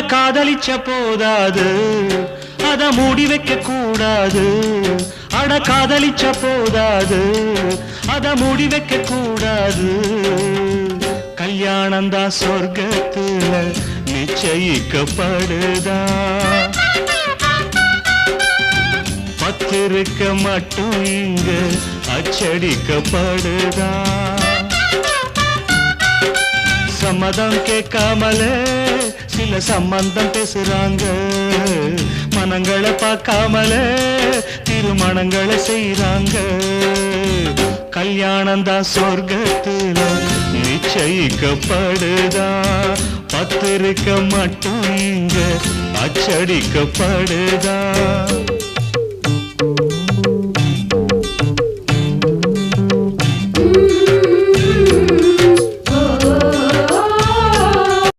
காதலிச்ச போதாது அத மூடி வைக்க கூடாது அட காதலிச்ச போதாது அத மூடி வைக்க கூடாது கல்யாணம் தான் சொர்க்கத்துல நிச்சயிக்கப்படுதா பத்திருக்க மட்டும் இங்க அச்சடிக்கப்படுதா சம்மதம் கேட்காமலே சில சம்பந்தம் பேசுறாங்க மனங்களை பார்க்காமலே திருமணங்களை செய்றாங்க கல்யாணம் தான் சொர்க்கத்துல நிச்சயிக்கப்படுதா பத்திருக்க மட்டும் இங்க அச்சடிக்கப்படுதா